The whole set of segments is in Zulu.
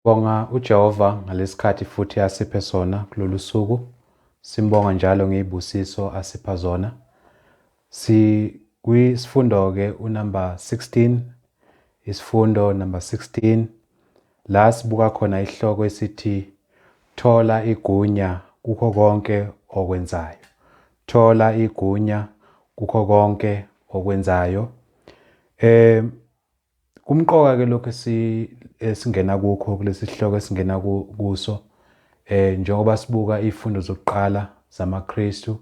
Bonga uJehova ngalesikhathi futhi asiphe sona kulolu suku. Simbonga njalo ngezibusiso asipha zona. Kuyisifundo ke unumber 16, isifundo number 16. La sibuka khona isihloko esithi Thola igunya kukho konke okwenzayo. Thola igunya kukho konke okwenzayo. Kumqoka ke lokho singena kukho kulesi sihloko esingena kuso njengoba sibuka izifundo zokuqala zamaKristu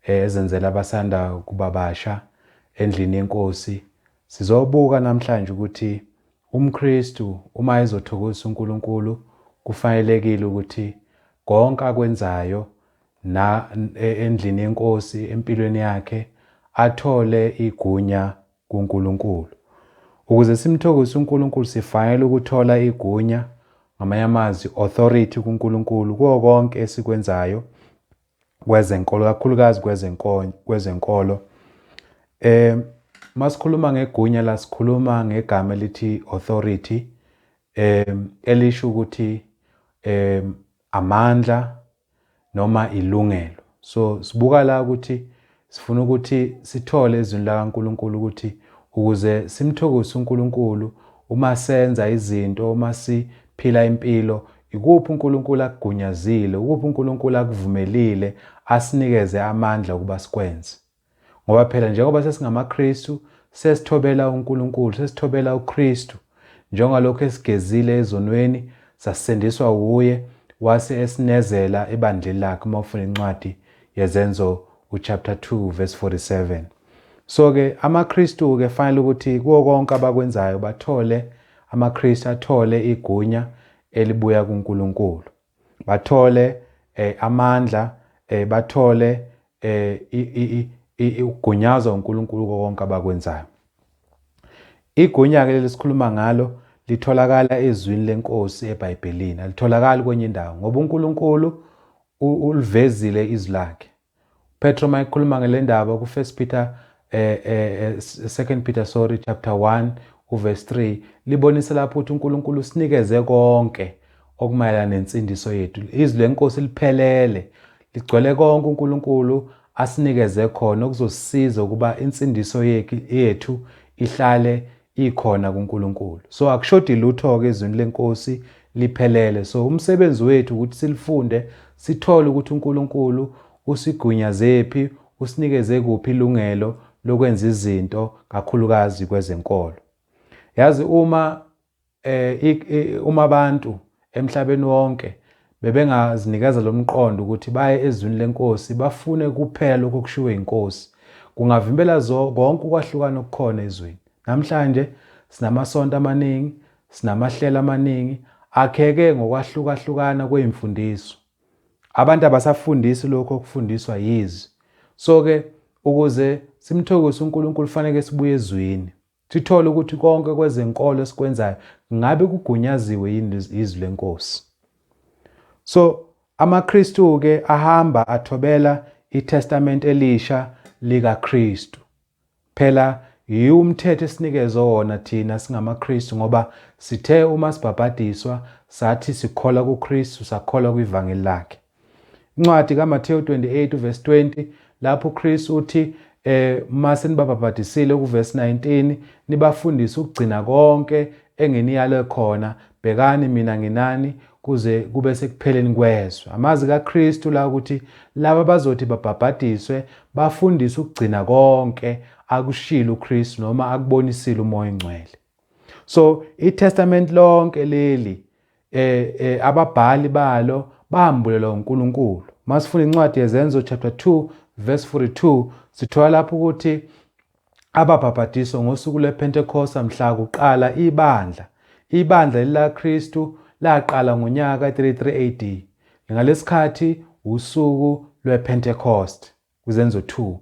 ezenzelwe abasanda kuba basha endlini leNkosi. Sizobuka namhlanje ukuthi umKristu uma ezothokozisa uNkulunkulu kufanelekile ukuthi konke akwenzayo endlini leNkosi empilweni yakhe athole igunya kuNkulunkulu. Ukuze simthokozise uNkulunkulu sifanele ukuthola igunya, ngamanye amazwi authority kuNkulunkulu kuwo konke esikwenzayo kwezenkolo, kakhulukazi kwezenkolo. Masikhuluma ngegunya la sikhuluma ngegama elithi authority, elisho ukuthi amandla noma ilungelo. So sibuka la ukuthi sifuna ukuthi sithole izwi likaNkulunkulu ukuthi ukuze simthokozise uNkulunkulu uma senza izinto, uma siphila impilo, ikuphi uNkulunkulu akugunyazile, ukuphi uNkulunkulu akuvumelile asinikeze amandla ukuba sikwenze. Ngoba phela njengoba sesingamaKristu sesithobela uNkulunkulu, sesithobela uKristu, njengalokho esigezile ezonweni sasendiswa uye wase esinezela ebandleni lakhe. Uma ufuna incwadi yezenzo chapter 2 verse 47. So ke amaKristu ke fanele ukuthi kuwo konke abakwenzayo bathole, amaKristu athole igunya elibuya kuNkulunkulu. Bathole amandla, bathole ugunyazwa uNkulunkulu konke abakwenzayo. Igunya ke lesikhuluma ngalo litholakala ezwini leNkosi eBhayibhelini, alitholakali kwenye indawo ngoba uNkulunkulu ulivezile izwi lakhe. Petro mayekhuluma ngale ndaba ku 2 Peter chapter 1 verse 3 libonisa lapho ukuthi uNkulunkulu usinikeze konke okumayelana nensindiso yethu. Izwi leNkosi liphelele, ligcwele konke uNkulunkulu asinikeze khona okuzosisiza ukuba insindiso yethu ihlale ikhona kuNkulunkulu. So akushodi lutho ke izwi leNkosi liphelele. So umsebenzi wethu ukuthi silifunde, sithole ukuthi uNkulunkulu usigunyazephi, usinikeze kuphi ilungelo lokwenza izinto kakhulukazi kwezenkolo. Yazi uma abantu emhlabeni wonke bebengazinikeza lo mqondo ukuthi baye ezwini leNkosi bafune kuphela okushiwo iNkosi, kungavimbela konke ukwahlukana okukhona ezweni. Namhlanje sinamasonto amaningi, sinamahlelo amaningi akheke ngokwahlukahlukana kwezimfundiso. Abantu abasafundisi lokho okufundiswa yizwi. So ke ukuze simthokozise uNkulunkulu fanele sibuye ezwini, sithole ukuthi konke kwezenkolo esikwenzayo ngabe kugunyaziwe yini izwi leNkosi. So amaKristu ke ahamba athobela iTestament elisha likaKristu. Phela yiwumthetho esinikezwe wona thina singamaKristu ngoba sithe uma sibhabhadiswa sathi sikholwa kuKristu, sakholwa kwivangeli lakhe. Incwadi kaMathewu 28 verse 20 lapho uKristu uthi mase nibabhabhadisile ku verse 19 nibafundise ukugcina konke enginiyale khona, bhekani mina nginani kuze kube sekupheleni kwezwe. Amazi kaKristu la ukuthi laba bazothi babhabhadiswe bafundise ukugcina konke akushilo uKristu noma akubonisile uMoya oNgcwele. So iTestament lonke leli ababhali balo bahambulelwa uNkulunkulu. Masifuna incwadi yezenzo chapter 2 verse 42 sithola lapho ukuthi ababhabhadiswa ngosuku lwePentecost mhla kuqala ibandla likaKristu laqala ngonyaka 33 AD. Ngalesikhathi usuku lwePentecost kuzenzo 2.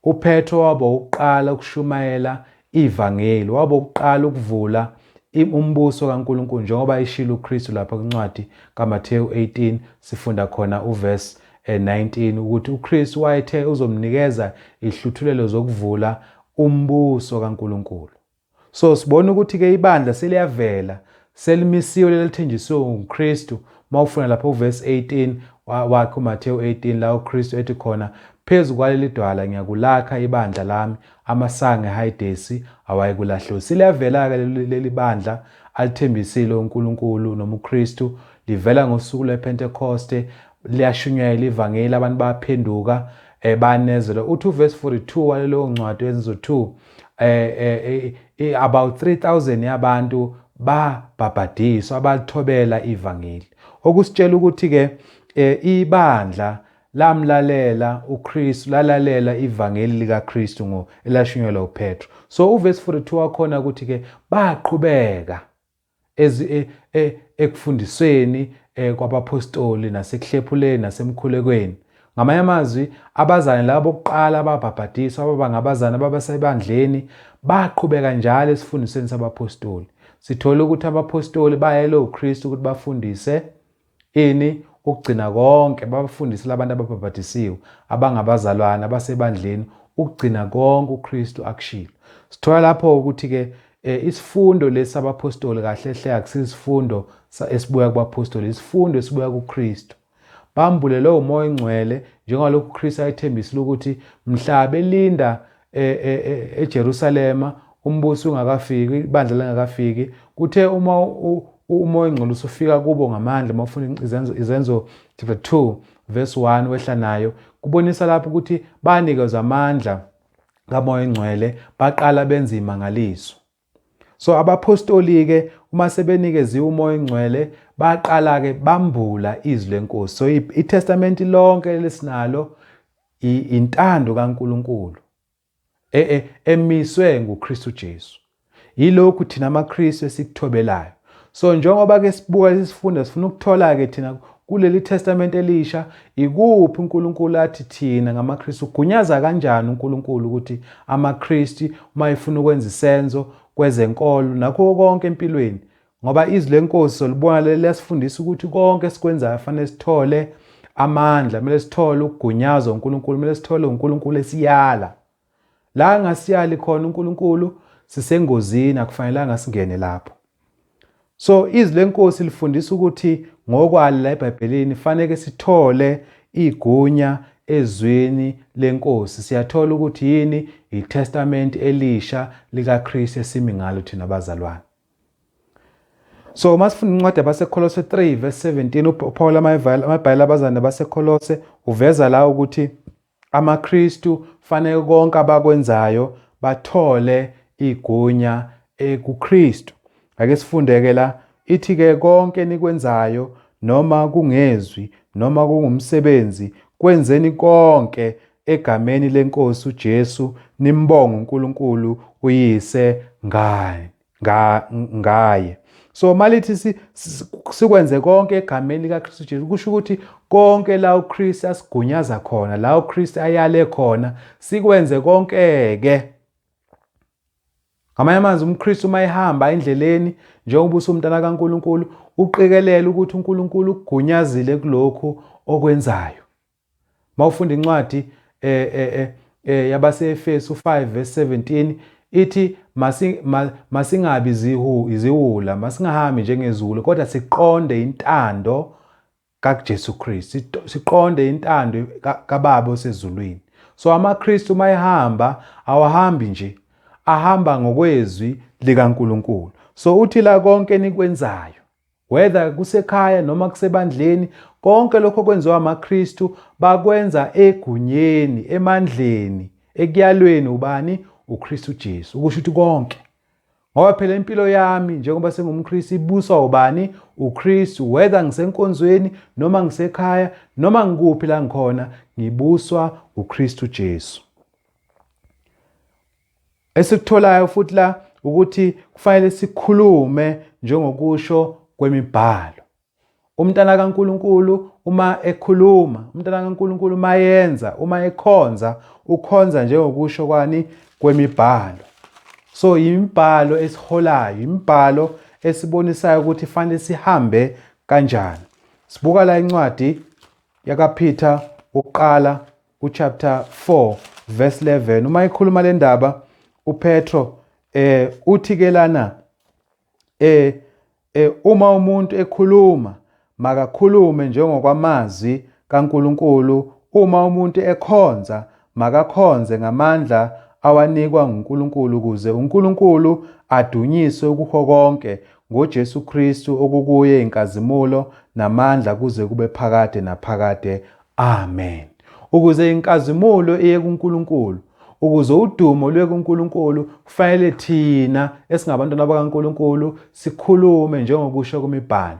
uPetro waba uqala ukushumayela ivangeli, waba uqala ukuvula umbuso kaNkulunkulu njengoba ishilo uKristu lapha kwincwadi kaMathewu 18 sifunda khona uverse 19 ukuthi uKristu wayethe uzomnikeza ihluthulelo zokuvula umbuso kaNkulunkulu. So sibona ukuthi ke ibandla seliyavela selimisiwe lelithenjiswe uKristu. Mawufuna lapho uverse 18 wakho Matthew 18 la uKristu ethi khona, phezu kwaleli dwala ngiyakulakha ibandla lami, amasango eHadesi awayikulahlwa. Siliyavela-ke leli bandla alithembisile uNkulunkulu noma uKristu, livela ngosuku lwePentecoste, liyashunyayela ivangeli, abantu baphenduka banezelwe. Uthi uverse 42 walelo ncwadi weNzuzo 2 about 3000 yabantu babhabhadiswa abalithobela ivangeli, okusitshela ukuthi-ke ibandla lamlalela uKristu, lalalela ivangeli likaKristu elashunyelwa uPetro. So uverse 42 wakhona ukuthi-ke baqhubeka ekufundisweni kwabapostoli nasekuhlephuleni nasemkhulekweni. Ngamanye amazwi, abazalwane labo bokuqala ababhabhadiswa ababa ngabazalwane abasebandleni baqhubeka njalo esifundisweni sabapostoli. Sithola ukuthi abapostoli bayele uKristu ukuthi bafundise ukugcina konke, babafundisile abantu ababhabhadisiwe abangabazalwane abasebandleni ukugcina konke uKristu akushilo. Sithola lapho ukuthi-ke isifundo lesi abapostoli kahle hle akusisifundo esibuya kubapostoli, isifundo esibuya kuKristu. Bambulelwe umoya engcwele njengalokhu uKristu ayethembisile ukuthi mhla belinda eJerusalema umbuso ungakafiki, ibandla lingakafiki, kuthe uma umoya engcwele usufika kubo ngamandla. Mawufuna izenzo chapter 2 verse 1 wehla nayo, kubonisa lapho ukuthi banikezwe amandla kamoya engcwele, baqala benza imangaliso. So abapostoli-ke uma sebenikeziwe umoya engcwele baqala-ke bambula izwi leNkosi. So iTestamenti lonke lesinalo intando kaNkulunkulu emiswe nguKristu Jesu. Yilokhu thina amaKristu esikuthobelayo. So njengoba-ke sibuka isifundo, sifuna ukuthola-ke thina kuleli Testamenti elisha ikuphi uNkulunkulu athi thina ngamaKristu ugunyaza kanjani uNkulunkulu ukuthi amaKristu uma efuna ukwenza isenzo kwezenkolo nakho konke empilweni. Ngoba izwi leNkosi solibona liyasifundisa ukuthi konke esikwenzayo fanele sithole amandla, kumele sithole ukugunyazwa uNkulunkulu, kumele sithole uNkulunkulu esiyala. La ngasiyali khona uNkulunkulu sisengozini, akufanelanga singene lapho. So izwi leNkosi lifundisa ukuthi ngokwalo la eBhayibhelini fanele sithole igunya ezweni leNkosi. Siyathola ukuthi yini iTestament elisha likaKristu esimi ngalo thina abazalwane. So masifunda incwadi yabaseKolose 3 verse 17, uPaul amabhayela abazalwane baseKolose uveza la ukuthi amaKristu fanele konke abakwenzayo bathole igunya kuKristu. Ake sifundeke la, ithi-ke konke nikwenzayo noma kungezwi noma kungumsebenzi, kwenzeni konke egameni leNkosi uJesu, nimbonge uNkulunkulu uyise ngaye. So malithi sikwenze konke egameni likaKristu Jesu, kusho ukuthi konke la uKristu asigunyaza khona, la uKristu ayale khona, sikwenze konke-ke. Ngamanye amazwi, uMkristu uma ehamba endleleni njengoba usumntana kaNkulunkulu, uqikelela ukuthi uNkulunkulu ukugunyazile kulokhu okwenzayo. Mawufunda incwadi yabase-Efesu 5 verse 17 ithi masingabi iziwula, masingahambi njengezulu, kodwa siqonde intando kaJesu Kristu, siqonde intando kaBaba osezulwini. So amaKristu uma ehamba awahambi nje, ahamba ngokwezwi likaNkulunkulu. So uthi la konke nikwenzayo, whether kusekhaya noma kusebandleni, konke lokho kwenziwa amaKristu bakwenza egunyeni, emandleni, ekuyalweni ubani? uKristu Jesu. Ukusho ukuthi konke. Ngoba phela impilo yami njengoba sengumKristu ibuswa ubani? uKristu. Whether ngisenkonzweni noma ngisekhaya noma ngikuphi la ngikhona, ngibuswa uKristu Jesu. Esikutholayo futhi la ukuthi kufanele sikhulume njengokusho kwemibhalo. Umntana kaNkulunkulu uma ekhuluma, umntana kaNkulunkulu uma yenza, uma ekhonza, ukhonza njengokusho kwani? Kwemibhalo. So imibhalo esiholayo, imibhalo esibonisayo ukuthi fanele sihambe kanjani. Sibuka la incwadi yakaPeter uqala uchapter 4 verse 11. Uma ekhuluma le ndaba uPetro uthi ke lana Uma umuntu ekhuluma makakhulume njengokwamazwi kaNkuluNkulu. Uma umuntu ekhonza makakhonze ngamandla awanikwa nguNkulunkulu ukuze uNkulunkulu adunyiswe kukho konke ngoJesu Kristu okukuye inkazimulo namandla kuze kube phakade naphakade. Amen. Ukuze inkazimulo iye kuNkulunkulu, ukuze udumo luye kuNkulunkulu, kufanele thina esingabantwana bakaNkulunkulu sikhulume njengokusho kwemibhalo.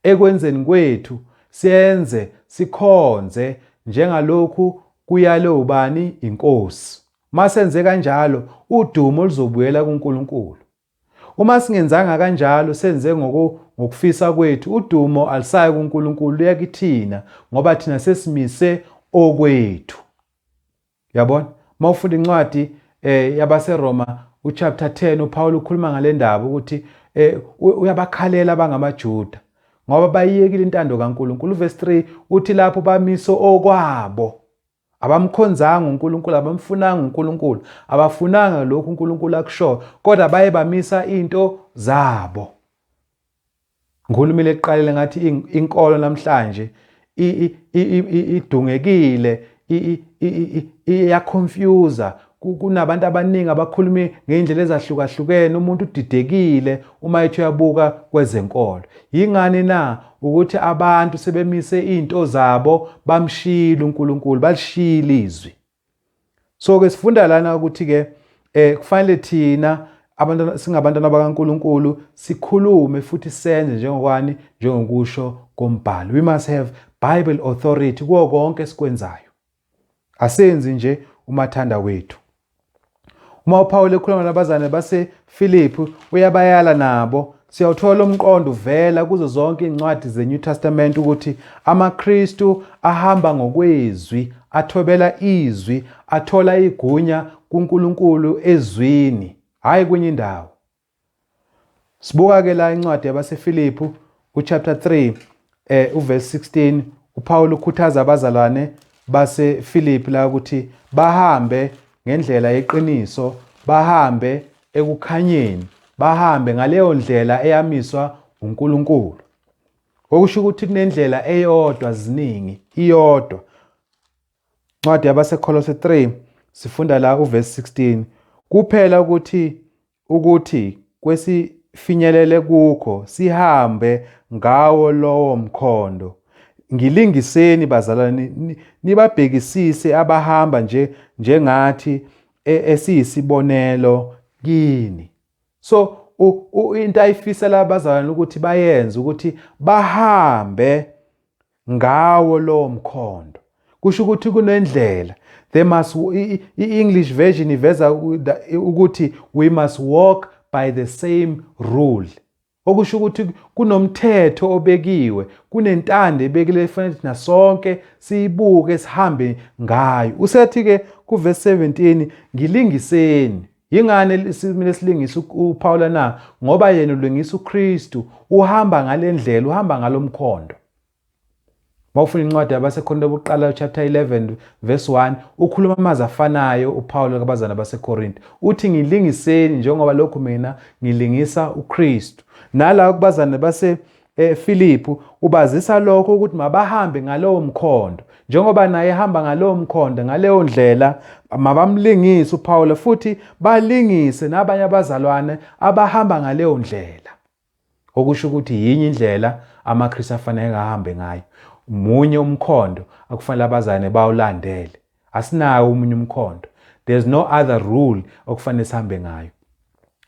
Ekwenzeni kwethu siyenze sikhonze njengalokhu kuyale ubani? INkosi. Masenze kanjalo udumo luzobuyela kuNkulunkulu. Uma singenzanga kanjalo senze ngokufisa kwethu, udumo alisayi kuNkulunkulu luya kithina ngoba thina sesimise okwethu. Yabona? Mawufunda incwadi yabaseRoma uchapter 10 uPaul ukhuluma ngale ndaba ukuthi uyabakhalela abangamaJuda ngoba bayiyekile intando kaNkulunkulu. Verse 3 uthi lapho bamiso okwabo, abamkhonzanga uNkulunkulu, abamfunanga uNkulunkulu, abafunanga lokhu uNkulunkulu akusho, kodwa baye bamisa into zabo. Ngikhulumile ekuqaleni ngathi inkolo namhlanje idungekile, iyaconfuse. Kunabantu abaningi abakhuluma ngeindlela ezahlukahlukene. Umuntu udidekile uma ethi uyabuka kwezenkolo. Yingani na? Ukuthi abantu sebemise into zabo, bamshila uNkulunkulu, balishila izwi. So ke sifunda lana ukuthi ke kufanele thina singabantwana bakaNkulunkulu sikhulume futhi senze njengokwani? Njengokusho kombhalo. We must have Bible authority kuwo konke esikwenzayo. Asenzi nje umathanda wethu. Uma uPaul ekhuluma nabazalwane baseFilipi uyabayala nabo. Siyawuthola umqondo uvela kuzo zonke incwadi zeNew Testament ukuthi amaKristu ahamba ngokwezwi, athobela izwi, athola igunya kuNkulunkulu ezwini, hayi kwenye indawo. Sibuka ke la incwadi yabaseFilipi uchapter 3 uverse 16. uPaul ukhuthaza abazalwane baseFilipi la ukuthi bahambe ngendlela yeqiniso, bahambe ekukhanyeni, bahambe ngaleyo ndlela eyamiswa uNkulunkulu. Okusho ukuthi kunendlela eyodwa, ziningi, iyodwa. Incwadi yabaseKolose 3 sifunda la uverse 16. Kuphela ukuthi kwesifinyelele kukho sihambe ngawo lowo mkhondo. Ngilingiseni bazalwane, nibabhekisise abahamba njengathi esiyisibonelo kini. So into ayifisela abazalwane ukuthi bayenze ukuthi bahambe ngawo lowo mkhondo. Kusho ukuthi kunendlela. They must, i-English version iveza ukuthi we must walk by the same rule. Okusho ukuthi kunomthetho obekiwe, kunentando ebekile efanele thina sonke siyibuke sihambe ngayo. Usethi ke ku verse 17, ngilingiseni. Yingane simile silingisa uPaul na? Ngoba yena ulungisa uKristu, uhamba ngale ndlela, uhamba ngalomkhondo. Mawufuna incwadi yabaseKorinto oqala chapter 11 verse 1 ukhuluma amazwi afanayo uPaul kubazana baseKorinto. Uthi ngilingiseni njengoba lokhu mina ngilingisa uKristu. Nala kubazana baseFilipi ubazisa lokho ukuthi mabahambe ngalowo mkhondo. Njengoba naye ehamba ngalowo mkhondo, ngaleyo ndlela, mabamlingise uPaul futhi balingise nabanye abazalwane abahamba ngaleyo ndlela. Okusho ukuthi yinye indlela amaKristu afanele ahambe ngayo. Umunye umkhondo akufanele abazalwane bawulandele. Asinawo umunye umkhondo. There's no other rule okufanele sihambe ngayo.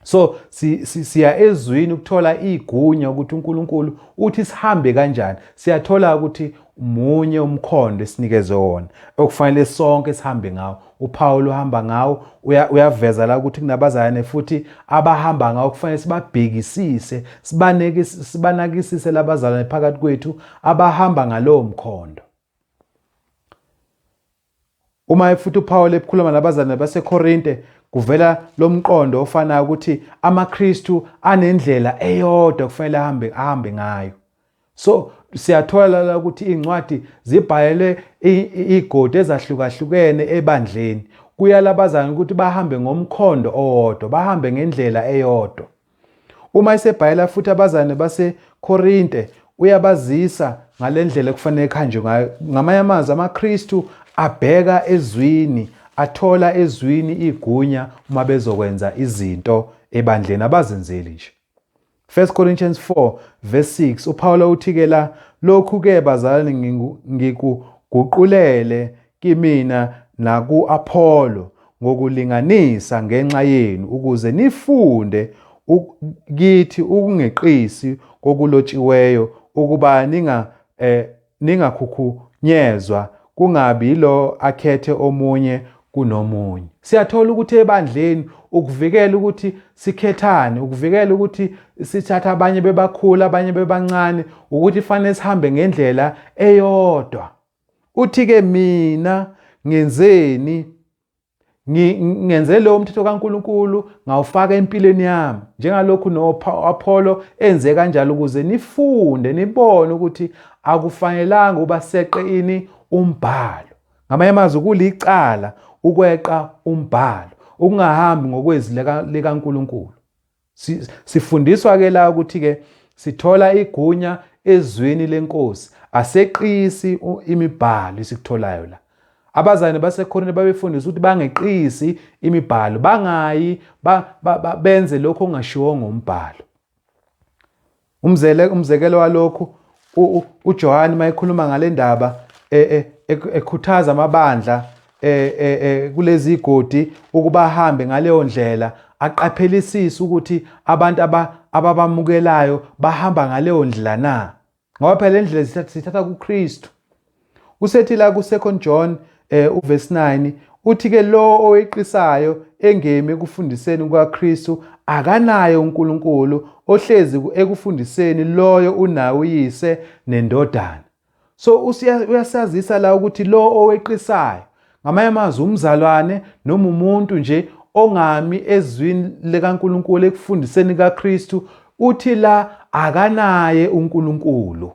So siya ezwini ukuthola igunya ukuthi uNkulunkulu uthi sihambe kanjani. Siyathola ukuthi umunye umkhondo esinikeze wona okufanele sonke sihambe ngawo. uPaul uhamba ngawo, uyaveza la ukuthi kunabazalwane futhi abahamba ngawo kufanele sibabhekisise, sibanakisise labazalwane phakathi kwethu abahamba ngalowo mkhondo. Uma futhi uPaul ekhuluma nabazalwane baseKorinte kuvela lo mqondo ofana ukuthi amaKristu anendlela eyodwa kufanele ahambe ngayo. So siyathola la ukuthi incwadi zibhalelwe igodi ezahlukahlukene ebandleni. Kuyalabazana ukuthi bahambe ngomkhondo owodwa, bahambe ngendlela eyodwa. Uma esebhayela futhi abazalwane baseKorinte uyabazisa ngalendlela kufanele khanjwe ngayo. Ngamanye amazwi amaKristu abheka ezwini, athola ezwini igunya uma bezokwenza izinto ebandleni abazenzeli nje. 1 Corinthians 4 verse 6 uPawulo uthi-ke la, lokhu-ke bazalwane ngikuguqulele kimina naku-Apollo ngokulinganisa ngenxa yenu ukuze nifunde kithi ukungeqisi kokulotshiweyo ukuba ningakhukhunyezwa kungabi lo akhethe omunye kunomunye. Siyathola ukuthi ebandleni ukuvikela ukuthi sikhethane, ukuvikela ukuthi sithatha abanye bebakhulu abanye bebancane, ukuthi fanele sihambe ngendlela eyodwa. Uthi-ke mina ngenzeni, ngenze lo mthetho kaNkulunkulu ngawufaka empilweni yami, njengalokhu no-Apollo enze kanjalo ukuze nifunde nibone ukuthi akufanelanga uba seqe ini umbhalo. Ngamanye amazwi kulicala ukweqa umbhalo, ukungahambi ngokwezi likaNkulunkulu. Sifundiswa-ke la ukuthi-ke sithola igunya ezwini leNkosi, aseqisi imibhalo esikutholayo la. Abazalwane baseKorinte babefundisa ukuthi bangeqisi imibhalo, bangayi benze lokho okungashiwo ngombhalo. Umzekelo walokhu uJohane mayekhuluma ngale ndaba ekhuthaza amabandla kulezi igodi ukuba ahambe ngaleyo ndlela, aqaphelisise ukuthi abantu ababamukelayo bahamba ngaleyo ndlela na, ngoba phela le ndlela sithatha kuKristu. Usethi la ku2 John uverse 9 uthi-ke lo oweqisayo engemi ekufundiseni kukaKristu akanayo uNkulunkulu, ohlezi ekufundiseni loyo unawo uyise nendodana. So uyasazisa la ukuthi lo oweqisayo ngamanye amazwi umzalwane noma umuntu nje ongami ezwini likaNkulunkulu ekufundiseni kaKristu, uthi la akanaye uNkulunkulu.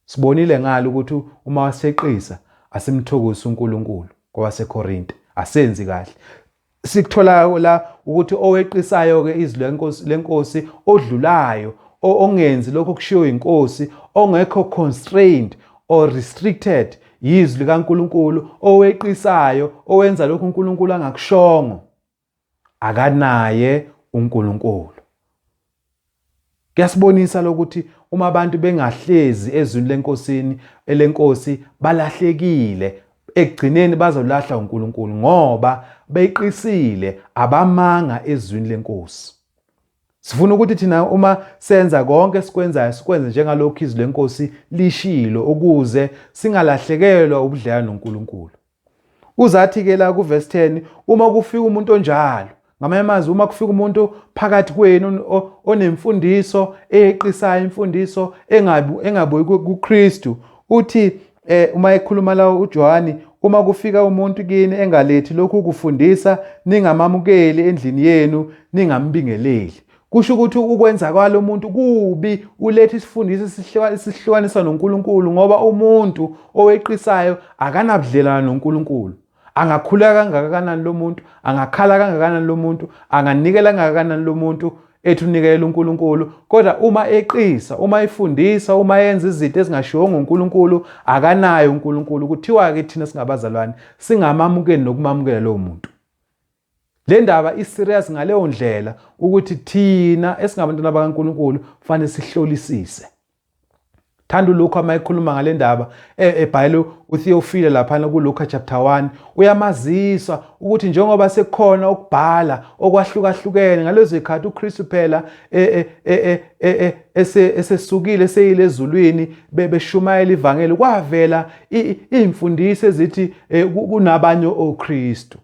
Sibonile ngalo ukuthi uma waseqisa asimthokozi uNkulunkulu kwabaseKorinte, asenzi kahle. Sikuthola la ukuthi oweqisayo-ke izwi leNkosi odlulayo, ongenzi lokho kushiwo inkosi, ongekho constrained or restricted yizwi likaNkulunkulu, oweqisayo, owenza lokho uNkulunkulu angakushongo, akanaye uNkulunkulu. Kuyasibonisa lokuthi uma abantu bengahlezi ezwini leNkosi balahlekile, ekugcineni bazolahla uNkulunkulu ngoba beqisile, abamanga ezwini leNkosi. Sifuna ukuthi thina uma senza konke sikwenzayo sikwenze njengalokhu izwi leNkosi lishilo ukuze singalahlekelwa ubudlelwano noNkulunkulu. Uzathi-ke la kuverse 10 uma kufika umuntu onjalo, ngamanye amazwi uma kufika umuntu phakathi kwenu onemfundiso eyeqisayo, imfundiso engabuyi kuKristu, uthi uma ekhuluma la uJohane, uma kufika umuntu kini engalethi lokhu kufundisa, ningamamukeli endlini yenu, ningambingeleli. Kusho ukuthi ukwenza kwalo muntu kubi, ulethe isifundiso esihlukanisa noNkulunkulu, ngoba umuntu oweqisayo akanabudlelwano noNkulunkulu. Angakhuleka kangakanani lo muntu, angakhala kangakanani lo muntu, anganikela kangakanani lo muntu ethi unikela uNkulunkulu, kodwa uma eqisa, uma efundisa, uma yenza izinto ezingashiwo ngoNkulunkulu, akanayo uNkulunkulu. Kuthiwa-ke thina singabazalwane singamamukeli nokumamukela lo muntu. Le ndaba iserious ngaleyo ndlela ukuthi thina esingabantwana bakaNkulunkulu kufanele sihlolisise. Thanda uLuka mayekhuluma ngale ndaba ebhayile uTheophile lapha kuLuka chapter 1, uyamazisa ukuthi njengoba sekukhona ukubhala okwahlukahlukene ngalezo zikhathi uKristu phela esesukile seyile ezulwini beshumayela ivangeli, kwavela imfundiso ezithi kunabanye oKristu.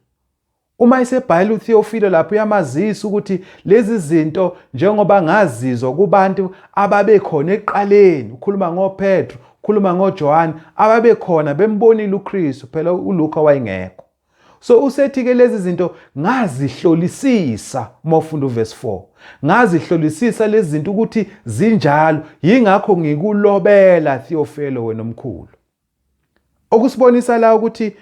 Uma isebhayile uTheophile lapho uyamazisa ukuthi lezi zinto njengoba ngazizwa kubantu ababekhona eqaleni, ukhuluma ngoPetru, ukhuluma ngoJohane, ababekhona bembonile uKristu, phela uLuka wayengekho. So usethi-ke lezi zinto ngazihlolisisa, uma ufunda uverse 4, ngazihlolisisa lezi zinto ukuthi zinjalo, yingakho ngikulobela Theophile wena omkhulu. Okusibonisa la ukuthi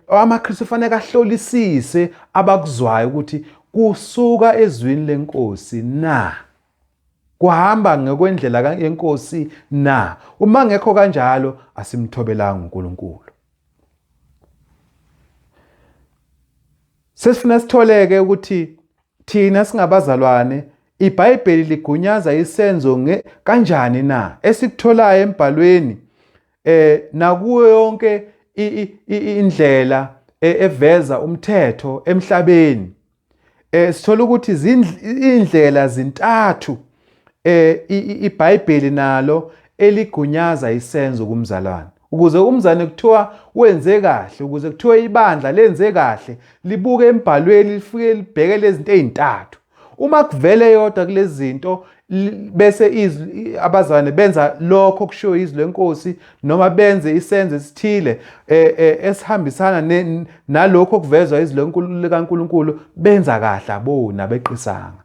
amaKristu fanele ahlolisise abakuzwayo ukuthi kusuka ezwini leNkosi na, kuhamba ngokwendlela yeNkosi na. Uma ngekho kanjalo asimthobelanga uNkulunkulu. Sesifuna sitholeke ukuthi thina singabazalwane iBhayibheli ligunyaza isenzo kanjani na esikutholayo embhalweni nakuyo yonke indlela eveza umthetho emhlabeni. Sithola ukuthi indlela zintathu iBhayibheli nalo eligunyaza isenzo kumzalwane. Ukuze umzalwane kuthiwa wenze kahle, ukuze kuthiwa ibandla lenze kahle, libuke embhalweni lifike libheke lezi zinto ezintathu. Uma kuvele yodwa kulezi zinto bese abazalwane benza lokho kushiwo izwi leNkosi noma benze isenzo esithile esihambisana nalokho kuvezwa izwi likaNkulunkulu, benza kahle abona beqisanga.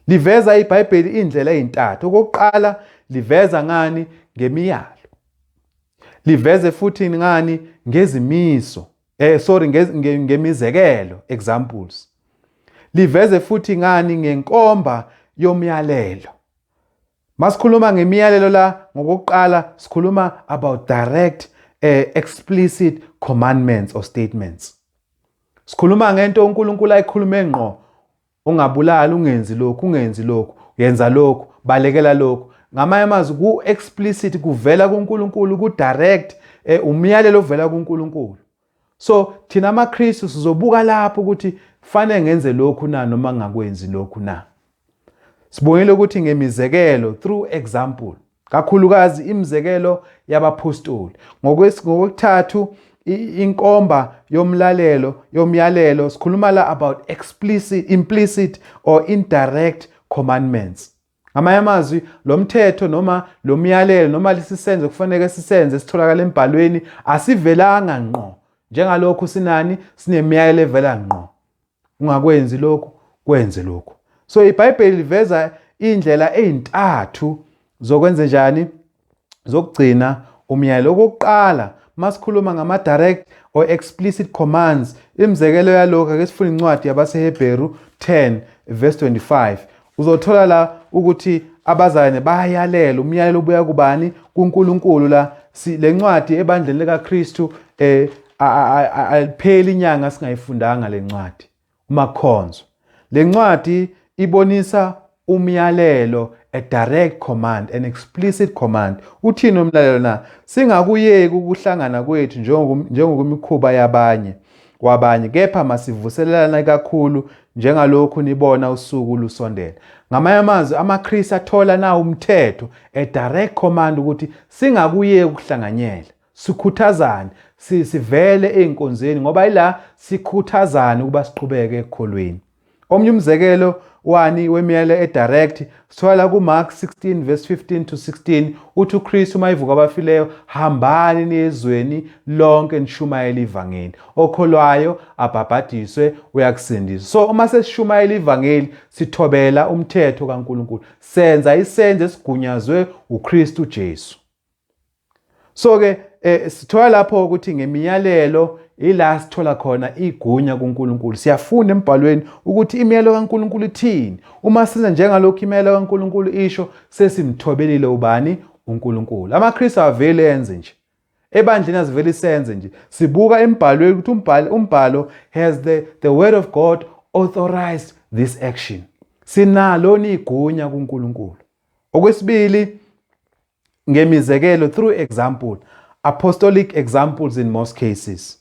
Liveza iBhayibheli indlela ezintathu. Okokuqala liveza ngani? Ngemiyalo. Liveze futhi ngani? Ngezimiso. Ngemizekelo, examples. Liveze futhi ngani? Ngenkomba yomyalelo. Masikhuluma ngemiyalelo la ngokuqala sikhuluma about direct explicit commandments or statements. Sikhuluma ngento uNkulunkulu ayikhulume ngqo. Ungabulali, ungenzi lokhu, ungenzi lokhu, yenza lokhu, balekela lokhu. Ngamanye amazwi ku-explicit kuvela kuNkulunkulu, ku-direct umyalelo ovela kuNkulunkulu. So thina amaKristu sizobuka lapho ukuthi fanele ngenze lokhu na noma ngakwenzi lokhu na. Sibongile ukuthi ngemizekelo through example, kakhulukazi imizekelo yabapostoli. Ngokwesithathu inkomba yomyalelo sikhuluma la about implicit or indirect commandments. Ngamanye amazwi lo mthetho noma lo myalelo noma lesisenzo kufanele sisenze sitholakala embhalweni asivelanga ngqo. Njengalokhu sinemiyalelo evela ngqo. Ungakwenzi lokhu, kwenze lokhu. So iBhayibheli liveza indlela ezintathu zokwenza njani, zokugcina umyalelo. Okokuqala masikhuluma ngama direct or explicit commands, imizekelo yalokho ake sifune incwadi yabaseHebheru 10 verse 25. Uzothola la ukuthi abazalwane bayayalela umyalelo ubuya kubani? kuNkulunkulu. La lencwadi ebandleni likaKristu alipheli inyanga singayifundanga lencwadi umakhonzo. Lencwadi ibonisa umyalelo, a direct command, an explicit command. Uthini umyalelo na? Singakuyeki ukuhlangana kwethu njengokumikhuba wabanye, kepha masivuselelana kakhulu njengalokhu nibona usuku lusondela. Ngamanye amazwi amaKristu athola na umthetho, a direct command ukuthi singakuyeki ukuhlanganyela, sikhuthazane, sivele einkonzeni ngoba ila sikhuthazane ukuba siqhubeke ekukholweni. Omnye umzekelo wemiyalelo edirect sithola kuMark 16 verse 15 to 16. Uthi uKristu mayivuka abafileyo, hambani niyezweni lonke nishumayele ivangeli, okholwayo abhabhadiswe uyakusindiswa. So uma sesishumayela ivangeli sithobela umthetho kaNkulunkulu, senza isenzo esigunyazwe uKristu Jesu. So ke sithola lapho ukuthi ngemiyalelo ila sithola khona igunya kuNkulunkulu. Siyafunda embhalweni ukuthi imiyalelo kaNkulunkulu ithini. Uma senza njengalokho imiyalelo kaNkulunkulu isho, sesimthobelile ubani? uNkulunkulu. AmaKristu avele enze nje, ebandleni azivele isenze nje. Sibuka embhalweni ukuthi umbhalo has the word of God authorized this action. Sinalo igunya kuNkulunkulu. Okwesibili ngemizekelo through example, apostolic examples in most cases.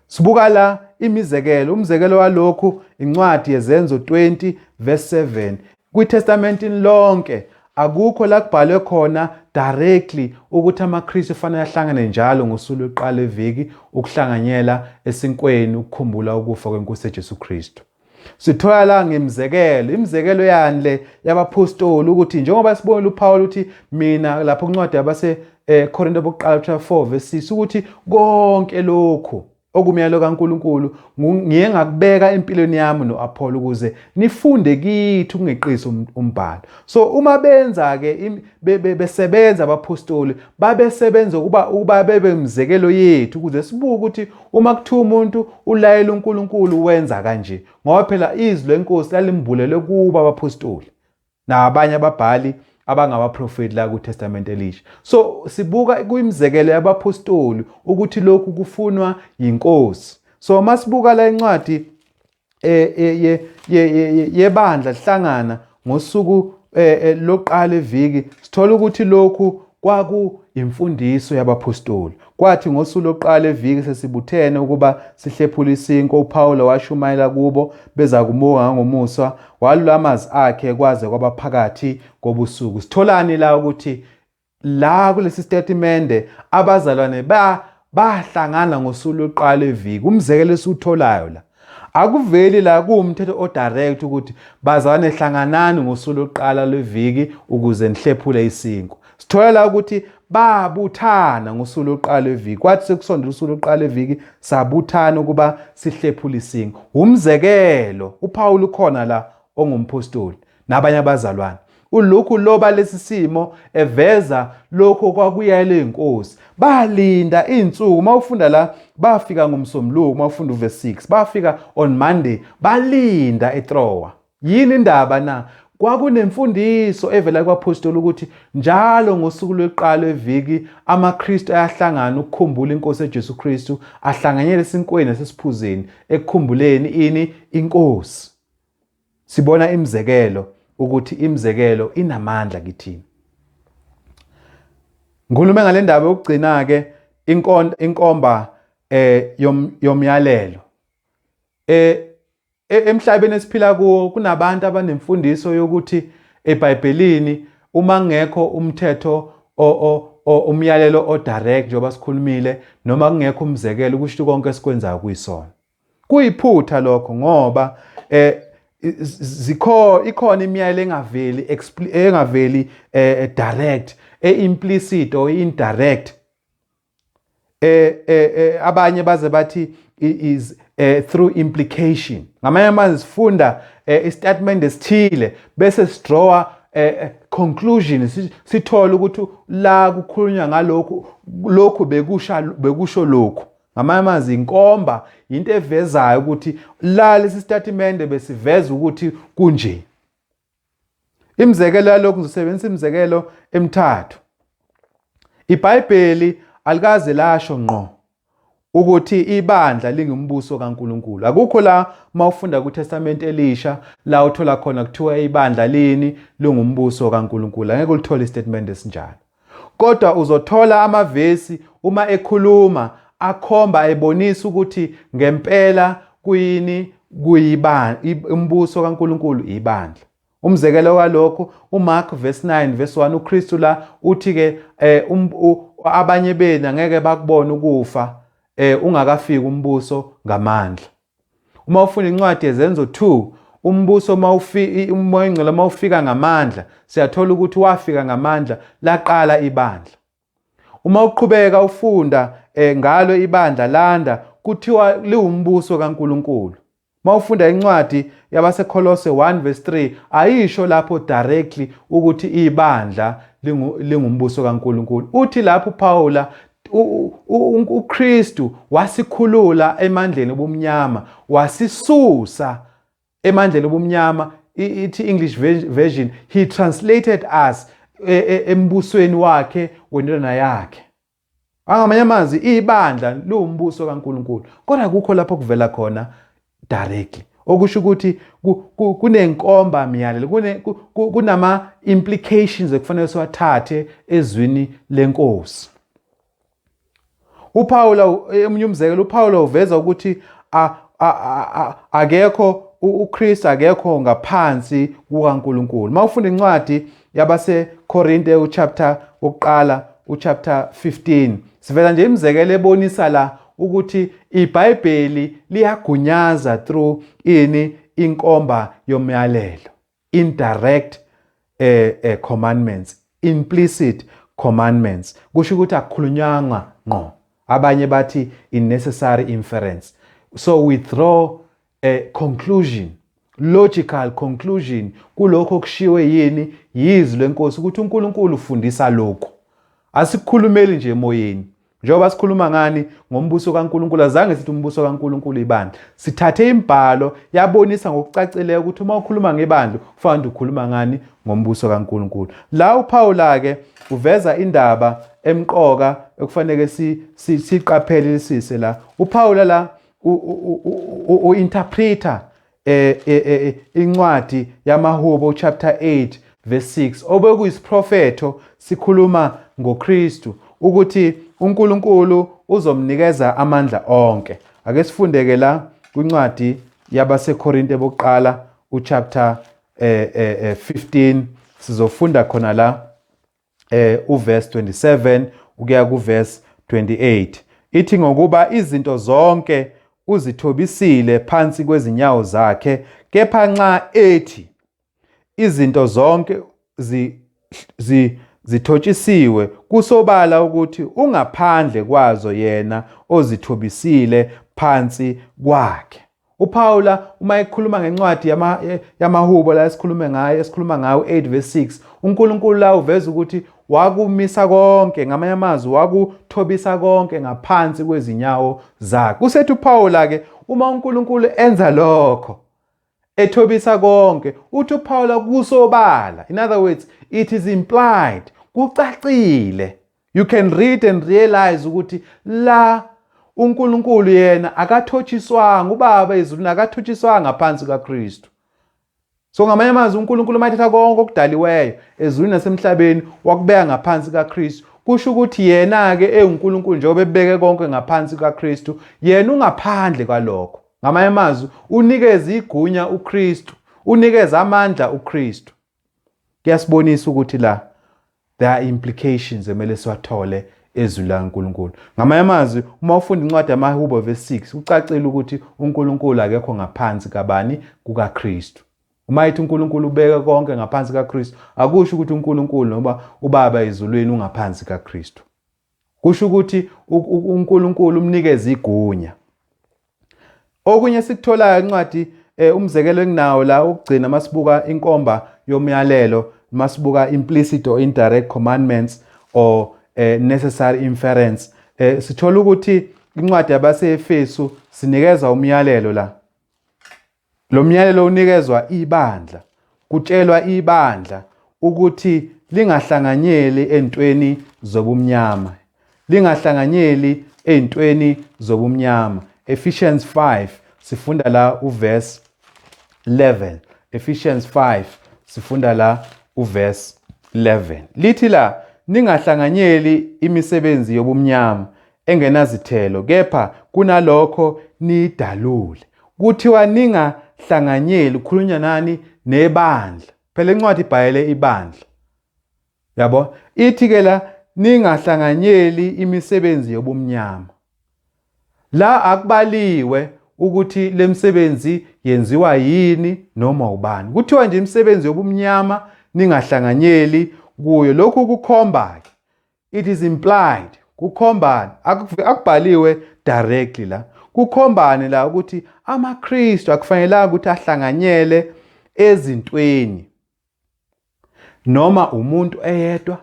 Sibuka la imizekelo, umzekelo walokhu incwadi yezenzo 20 verse 7. KwiTestamentini lonke akukho la kubhalwe khona directly ukuthi amaKristu fanele ahlangane njalo ngosuku lokuqala eviki ukuhlanganyela esinkweni ukukhumbula ukufa kweNkosi Jesu Kristu. Sithola la ngemizekelo, imizekelo yanle yabapostoli ukuthi njengoba sibonile uPaul uthi mina lapho incwadi yabase Korinto bokuqala chapter 4 verse 6 ukuthi konke lokhu okumyalo kaNkuluNkulu ngiye ngakubeka empilweni yami noApollo ukuze nifunde kithi ukungeqisa umbhalo. So uma benza ke besebenza abapostoli babesebenza ukuba bebe umzekelo yethu ukuze sibuke ukuthi uma kuthiwa umuntu ulayela uNkulunkulu wenza kanje, ngoba phela izwi leNkosi lalimbulelwe kuba abapostoli nabanye ababhali abangabaprofeti la kuTestament Elisha. So sibuka kuyimzekelo yabapostoli ukuthi lokhu kufunwa yiNkosi. So masibuka la incwadi yebandla lihlangana ngosuku loqala eviki, sithola ukuthi lokhu kwakuyimfundiso yabapostoli. Kwathi ngosuku loqala eviki sesibuthene ukuba sihlephule isinko, uPawulo washumayela kubo beza kumuka ngomusa, walula amazwi akhe kwaze kwabaphakathi kobusuku. Sitholani la ukuthi la kulesi statement abazalwane bahlangana ngosuku loqala eviki. Umzekelo esiwutholayo la akuveli la kuwumthetho odirect ukuthi bazalwane hlanganani ngosuku loqala leviki ukuze nihlephule isinko. Sithola la ukuthi babuthana ngosuku loqala leviki. Kwathi sekusondela usuku loqala leviki sabuthana ukuba sihlephule isinko. Umzekelo uPawulo ukhona la ongumpostoli nabanye abazalwane. Ulokhu loba lesisimo eveza lokho kwakuyele iNkosi. Balinda insuku. Mawufunda la bafika ngomsombuluko, mawufunda uverse 6. Bafika on Monday, balinda eTroa. Yini indaba na? Kwakunemfundiso evela kwaPostoli ukuthi njalo ngosuku loqala eviki amaKristu ayahlangana ukukhumbula iNkosi uJesu Kristu, ahlanganyele esinkweni nasesiphuzeni ekukhumbuleni ini iNkosi. Sibona imzekelo ukuthi imzekelo inamandla kithini. Ngikulume ngale ndaba yokugcina ke inkomba yomyalelo. Emhlabeni esiphila kuwo kunabantu abanemfundiso yokuthi eBhayibhelini uma ngekho umthetho umyalelo odirect njengoba sikhulumile noma kungekho umzekelo kusho konke esikwenzayo kuyisona. Kuyiphutha lokho ngoba ikhona imiyalelo engaveli direct, implicit or indirect. Abanye baze bathi is through implication. Ngamanye amazwi sifunda istatement esithile bese sidraw conclusion, sithola ukuthi la kukhulunywa ngalokhu bekusho lokhu. Ngamanye amazwi inkomba into evezayo ukuthi la lesi statement besiveza ukuthi kunje. Imzekelo yalokhu ngizosebenzisa imzekelo emithathu. iBhayibheli alikaze lasho ngqo ukuthi ibandla lingumbuso kaNkuluNkulu. Akukho la mawufunda kuTestament Elisha la uthola khona kuthiwa ibandla lini lingumbuso kaNkuluNkulu. Angeke ulithole istatement esinjalo. Kodwa uzothola amavesi uma ekhuluma akhomba ebonisa ukuthi ngempela kuyini umbuso kaNkuluNkulu ibandla. Umzekelo walokho uMark verse 9 verse 1 uKristu la uthi ke abanye benu angeke bakubona ukufa ungakafiki umbuso ngamandla. Uma ufuna incwadi yezenzo 2 umbuso umoya ingcwele mawufika ngamandla siyathola ukuthi wafika ngamandla laqala ibandla. Uma uqhubeka ufunda ngalo ibandla landa kuthiwa liwumbuso kaNkuluNkulu. Mawufunda incwadi yabaseKolose 1 verse 3 ayisho lapho directly ukuthi ibandla lingumbuso kaNkuluNkulu. Uthi lapho Paula uKristu wasikhulula emandleni obumnyama, wasisusa emandleni obumnyama. Ithi English version, he translated us embusweni wakhe wendodana yakhe. Angamanye amazwi ibandla liwumbuso kaNkuluNkulu. Kodwa kukho lapho kuvela khona directly. Okusho ukuthi kunenkomba miyalelo, kunama implications ekufanele siwathathe ezwini leNkosi. uPawulo emunye umzekelo uPawulo uveza ukuthi akekho uKristu akekho ngaphansi kukaNkuluNkulu. Mawufunda incwadi yabaseKorinte uchapter 15 sivela nje imzekelo ebonisa la ukuthi iBhayibheli liyagunyaza through inkomba yomyalelo, indirect commandments, implicit commandments. Kusho ukuthi akukhulunywanga ngqo, abanye bathi in necessary inference. So we draw a conclusion, logical conclusion kulokho okushiwe yini yizwi leNkosi ukuthi uNkulunkulu ufundisa lokho. Asikhulumeli nje emoyeni. Njengoba sikhuluma ngani ngombuso kaNkulunkulu, azange sithi umbuso kaNkulunkulu ibandla. Sithathe imbhalo yabonisa ngokucacileyo ukuthi uma ukhuluma ngebandla kufanele ukhuluma ngani ngombuso kaNkulunkulu. La uPaula ke uveza indaba emqoka ekufanele siqaphele lisise la. uPaula la u-interpreter incwadi yamaHubo chapter 8 verse 6 obekuyisiprofetho sikhuluma ngoKristu ukuthi uNkulunkulu uzomnikeza amandla onke. Ake sifundeke la kwincwadi yabaseKorinte bokuqala uchapter 15 sizofunda khona la uverse 27 ukuya kuverse 28. Ithi ngokuba izinto zonke uzithobisile phansi kwezinyawo zakhe, kepha nxa ethi izinto zonke zithotshisiwe kusobala ukuthi ungaphandle kwazo yena ozithobisile phansi kwakhe. uPaula uma ekhuluma ngencwadi yamaHubo la esikhuluma ngayo 8 verse 6, uNkulunkulu la uveza ukuthi wakumisa konke, ngamanye amazwi wakuthobisa konke ngaphansi kwezinyawo zakhe. Usethi uPaula ke uma uNkulunkulu enza lokho ethobisa konke, uthi uPaula kusobala. In other words, it is implied, kucacile. You can read and realize ukuthi la uNkulunkulu yena akathotshiswanga, ubaba ezulwini akathotshiswanga ngaphansi kaKristu. So ngamanye amazwi uNkulunkulu mayithatha konke okudaliweyo ezulwini nasemhlabeni wakubeka ngaphansi kaKristu, kusho ukuthi yena ke uNkulunkulu njengoba ebeke konke ngaphansi kaKristu, yena ungaphandle kwalokho. Ngamanye amazwi unikeza igunya uKristu, unikeza amandla uKristu. Kuyasibonisa ukuthi la there are implications emele siwathole ezwi laNkulunkulu. Ngamanye amazwi uma ufunda incwadi yamaHubo verse 6 ucacile ukuthi uNkulunkulu akekho ngaphansi kabani kukaKristu. Uma ithi uNkulunkulu ubeka konke ngaphansi kaKristu, akusho ukuthi uNkulunkulu noma ubaba ezulwini ungaphansi kaKristu. Kusho ukuthi uNkulunkulu umnikeza igunya. Okunye sikutholayo incwadi umzekelo enginawo la ukugcina masibuka inkomba yomyalelo, masibuka implicit or indirect commandments or necessary inference. Sithola ukuthi incwadi yabaseEfesu sinikeza umyalelo la. Lo myalelo unikezwa ibandla, kutshelwa ibandla ukuthi lingahlanganyeli entweni zobumnyama. Lingahlanganyeli entweni zobumnyama. Ephesians 5 sifunda la uverse 11. Ephesians 5 sifunda la uverse 11. Lithi la ningahlanganyeli imisebenzi yobumnyama engenazithelo, kepha kunalokho nidalule. Kuthiwa ningahlanganyeli, kukhulunywa nani? Nebandla. Phela incwadi ibhayele ibandla. Yabo? Ithi ke la ningahlanganyeli imisebenzi yobumnyama. La akubaliwe ukuthi lemsebenzi yenziwa yini noma ubani. Kuthiwa nje imisebenzi yobumnyama ningahlanganyeli kuyo. Lokhu kukhomba, it is implied, kukhomba, akubhaliwe directly la. Kukhombane la ukuthi amaKristu akufanelanga ukuthi ahlanganyele ezintweni, noma umuntu eyedwa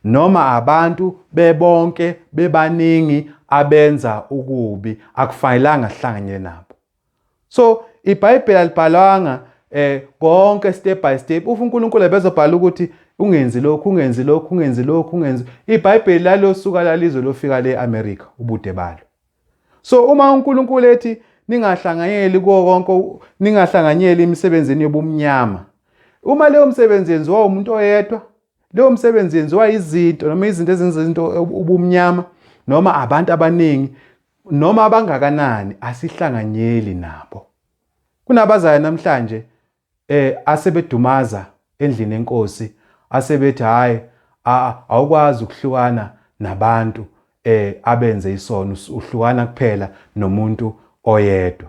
noma abantu bebonke bebaningi abenza ukubi, akufanelanga ahlanganyele nabo. So iBhayibheli alibhalwanga konke step by step. uNkulunkulu ebezobhala ukuthi ungenzi lokhu, ungenzi lokhu, ungenzi lokhu, ungenzi. iBhayibheli lalosuka lalizwe lofika leAmerica ubude balo. So uma uNkulunkulu ethi ningahlanganyeli konke, ningahlanganyeli imisebenzini yobumnyama, uma leyo msebenzi yenziwa umuntu oyedwa, leyo msebenzi yenziwa izinto noma izinto ezenza izinto ubumnyama noma abantu abaningi noma abangakanani, asihlanganyeli nabo. Kunabazayo namhlanje asebedumaza endlini leNkosi, asebethi hayi awukwazi ukuhlukana nabantu abenze isono, uhlukana kuphela nomuntu oyedwa.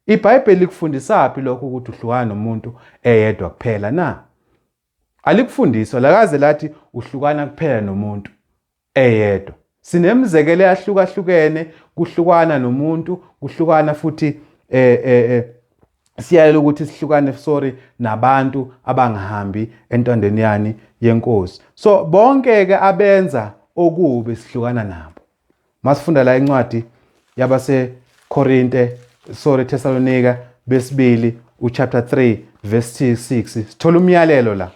iBhayibheli likufundisa phi lokho ukuthi uhlukana nomuntu eyedwa kuphela na? Alikufundiswa, lakaze lathi uhlukana kuphela nomuntu eyedwa. Sinemizekelo eyahlukahlukene, kuhlukana nomuntu, kuhlukana futhi siyalela ukuthi sihlukane nabantu abangahambi entondweni yani yeNkosi. So bonke ke abenza okubi sihlukana nabo. Masifunda la incwadi yabase Thessalonika besibili chapter 3 verse 6 sithola umyalelo la.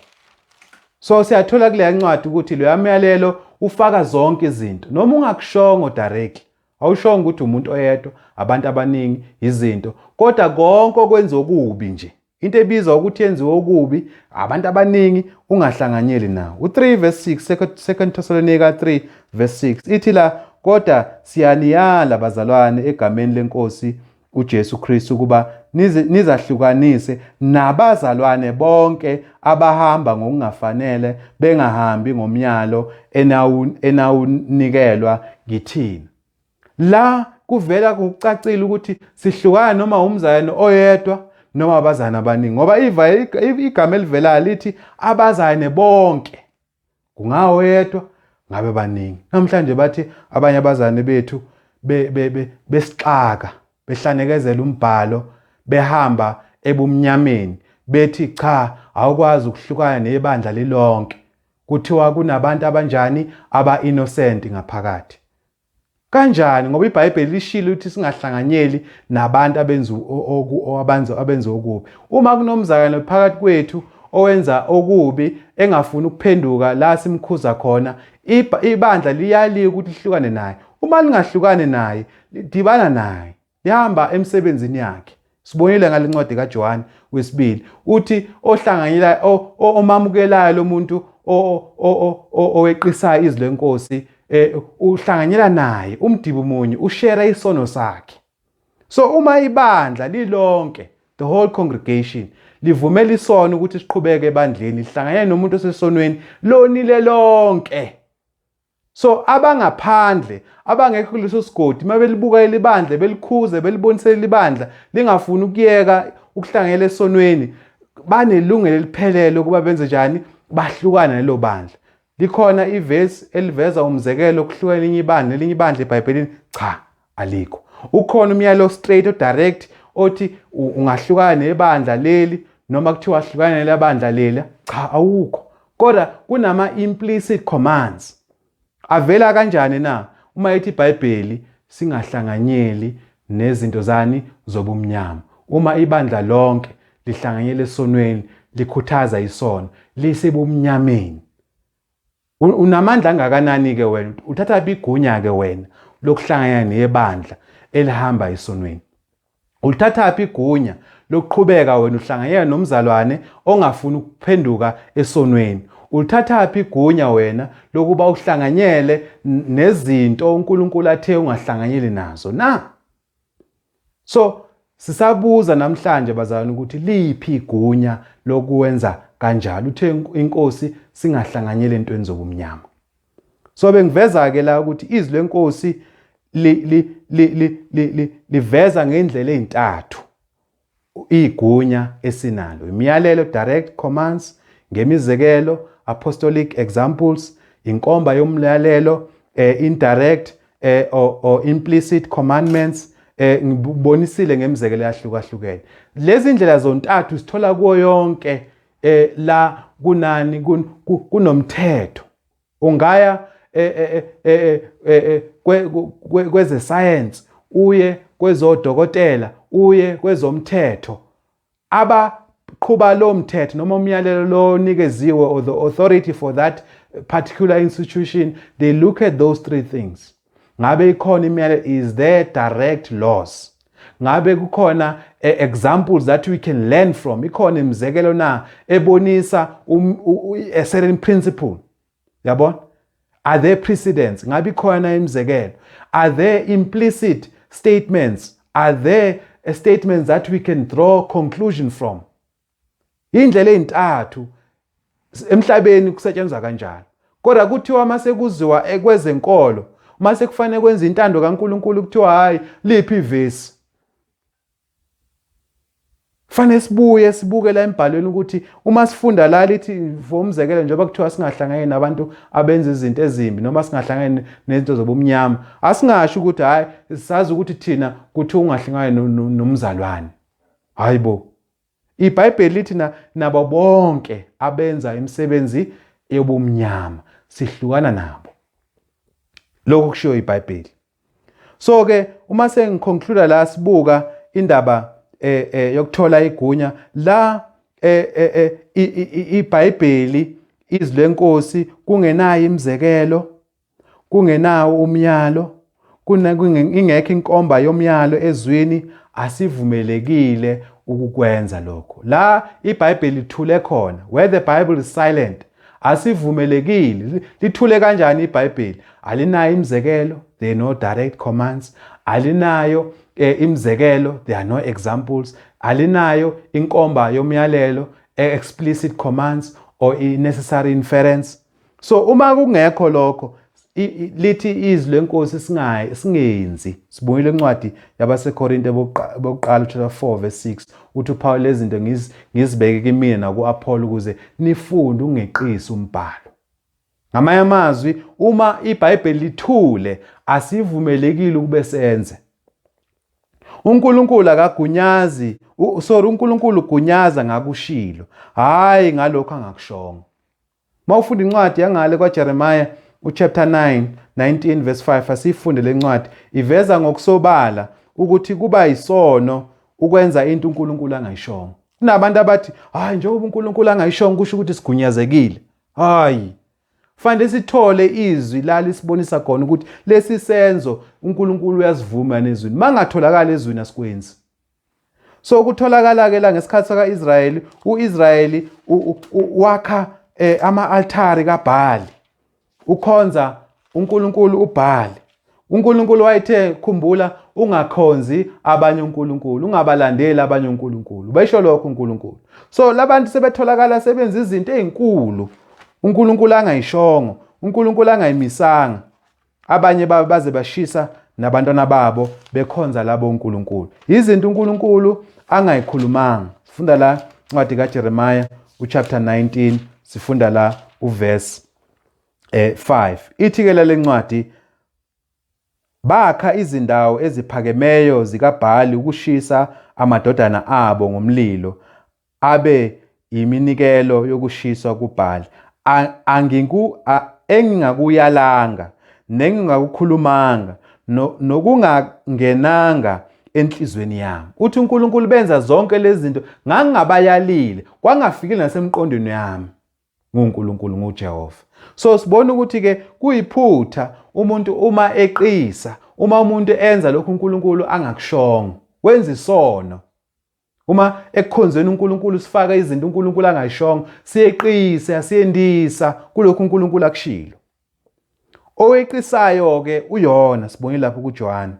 So siyathola kule ncwadi ukuthi lo myalelo ufaka zonke izinto. Noma ungakushongo directly, awushongo ukuthi umuntu oyedwa, abantu abaningi, izinto, kodwa konke okwenza okubi nje. Into ebizwa ukuthi yenziwe okubi, abantu abaningi ungahlanganyeli nawo. U3 verse 6, 2 Thessalonica 3 verse 6 ithi la, kodwa siyaniyala abazalwane egameni leNkosi uJesu Kristu kuba nizahlukanise nabazalwane bonke abahamba ngokungafanele, bengahambi ngomyalo enawunikelwa ngithina. La kuvela kucacile ukuthi sihlukana noma umzalwane oyedwa noma abazalwane abaningi, ngoba igama elivela lithi abazalwane bonke, kungawo yedwa ngabe baningi. Namhlanje bathi abanye abazalwane bethu besixaka, behlandekezela umbhalo, behamba ebumnyameni, bethi cha awukwazi ukuhlukana nebandla lilonke, kuthiwa kunabantu abanjani aba-innocent ngaphakathi. Kanjani? Ngoba iBhayibheli lishilo ukuthi singahlanganyeli nabantu abenza okubi. Uma kunomzalwane phakathi kwethu owenza okubi engafuni ukuphenduka la simkhuza khona, ibandla liyaliya ukuthi lihlukane naye. Uma lingahlukane naye, lidibana naye, lihamba emsebenzini yakhe. Sibonile ngalencwadi kaJohane wesibili uthi ohlanganyela omamukelayo lo muntu oweqisayo izwi leNkosi, uhlanganyela naye umdibo munye, ushare isono sakhe. So uma ibandla lilonke, the whole congregation, livumela isono ukuthi siqhubeke ebandleni, lihlanganyela nomuntu osesonweni, lonile lonke. So abangaphandle, abangekho kuleso sigodi, mabelibuka libandla, belikhuze, belibonisela ibandla, lingafuni ukuyeka ukuhlanganyela esonweni, banelungelo eliphelele ukuba benze njani, bahlukana nelo bandla. Likhona iverse eliveza umzekelo okuhlukana elinye ibandla eBhayibhelini? Cha, alikho. Ukhona umyalo straight direct othi ungahlukana nebandla leli noma kuthiwa wahlukana nelabandla lela? Cha, awukho. Kodwa kunama implicit commands. Avela kanjani na? Uma ethi iBhayibheli singahlanganyeli nezinto zani zobumnyama. Uma ibandla lonke lihlanganyele esonweni, likhuthaza isono, lisebumnyameni. Unamandla angakanani ke wena? Uthatha igunya ke wena lokuhlangana nebandla elihamba esonweni? Uthatha igunya lokuqhubeka wena uhlanganyela nomzalwane ongafuni ukuphenduka esonweni? Uthatha igunya wena lokuba uhlanganyele nezinto uNkulunkulu athe ungahlanganyeli nazo na? So sisabuza namhlanje bazalwane ukuthi liphi igunya lokwenza kanjalo? Uthe iNkosi singahlanganyeli entweni zobumnyama. So bengiveza ke la ukuthi izwi leNkosi liveza ngendlela ezintathu igunya esinalo: imiyalelo, direct commands, ngemizekelo, apostolic examples, inkomba yomyalelo, indirect or implicit commandments, ngibonisile ngemizekelo eyahlukahlukene. Lezi ndlela zontathu sithola kuyo yonke la kunani kunomthetho. Ungaya kweze science, uye kwezodokotela, uye kwezomthetho, abaqhuba lo mthetho noma umyalelo lo nikeziwe, or the authority for that particular institution, they look at those three things. Ngabe ikhona imiyalelo, is there direct laws? Ngabe kukhona examples that we can learn from? Ikhona imizekelo na ebonisa a certain principle? Yabona? Are there precedents? Ngabe ikhona imizekelo? Are there implicit statements? Are there statements that we can draw conclusion from? Indlela ezintathu emhlabeni kusetshenzwa kanjalo. Kodwa kuthiwa mase kuziwa ekwezenkolo, mase kufanele kwenza intando kaNkulunkulu, kuthiwa hayi liphi ivesi? Fanele sibuke la embhalweni ukuthi uma sifunda la lithi for umzekelo njengoba kuthiwa singahlangani nabantu abenza izinto ezimbi noma singahlangani nezinto zobumnyama, asingasho ukuthi hayi sazi ukuthi thina kuthi ungahlangani nomzalwane. Hayibo. iBhayibheli lithi nabo bonke abenza imisebenzi yobumnyama sihlukana nabo. Lokho kushiwo iBhayibheli. So ke uma sengiconclude la sibuka indaba yokuthola igunya la iBhayibheli izwi leNkosi kungenayo imizekelo, kungenawo umyalo, ingekho inkomba yomyalo ezwini, asivumelekile ukukwenza lokho. La iBhayibheli lithule khona, where the Bible is silent, asivumelekile. Lithule kanjani iBhayibheli? Alinayo imizekelo, there are no direct commands. Alinayo imizekelo, there are no examples. Alinayo inkomba yomyalelo, explicit commands or necessary inference. So uma kungekho lokho, lithi izwi leNkosi singenzi. Sibuyile encwadi yabaseKorinte bokuqala chapter 4 verse 6 uthi uPaul lezi zinto ngizibeke kimina nakuApollo ukuze nifunde ungeqisi umbhalo. Ngamanye amazwi, uma iBhayibheli lithule asivumelekile ukube senze. uNkulunkulu akagunyazi, uNkulunkulu ugunyaza ngakushilo, hayi ngalokho angakushongo. Mawufunda incwadi yangale kwaJeremiah chapter 19 verse 5 asifunde lencwadi iveza ngokusobala ukuthi kuba yisono ukwenza into uNkulunkulu angayishongo. Kunabantu abathi hayi njengoba uNkulunkulu angayishongo kusho ukuthi sigunyazekile. Hayi. Fanele sithole izwi la lisibonisa khona ukuthi lesi senzo uNkulunkulu uyasivuma nezwini. Mangatholakala ezwini asikwenzi. So kutholakala ke la ngesikhathi sakaIsrayeli, uIsrayeli wakha ama-altari kaBhali. Ukhonza uNkulunkulu uBhali. uNkulunkulu wayethe khumbula ungakhonzi abanye uNkulunkulu, ungabalandeli abanye uNkulunkulu. Bayisho lokho uNkulunkulu. So labantu sebetholakala sebenza izinto ezinkulu uNkulunkulu angayishongo, uNkulunkulu angayimisanga. Abanye baze bashisa nabantwana babo bekhonza labo uNkulunkulu. Izinto uNkulunkulu angayikhulumanga. Sifunda la incwadi kaJeremiah chapter 19 sifunda la uverse 5. Ithi ke le ncwadi bakha izindawo eziphakemeyo zikaBhali ukushisa amadodana abo ngomlilo abe iminikelo yokushiswa kuBhali. Engingakuyalanga nengingakukhulumanga nokungangenanga enhlizweni yami. Uthi uNkulunkulu benza zonke lezi zinto ngangingabayalile, kwangafikile nasemqondweni yami nguNkulunkulu nguJehova. So sibona ukuthi ke kuyiphutha umuntu uma eqisa, uma umuntu enza lokho uNkulunkulu angakushongo, wenza isono. Uma ekukhonzeni uNkulunkulu sifaka izinto uNkulunkulu angayishongo, siyeqise asiyendisa kulokho uNkulunkulu akushilo. Oweqisayo ke uyona sibonile lapho kuJohn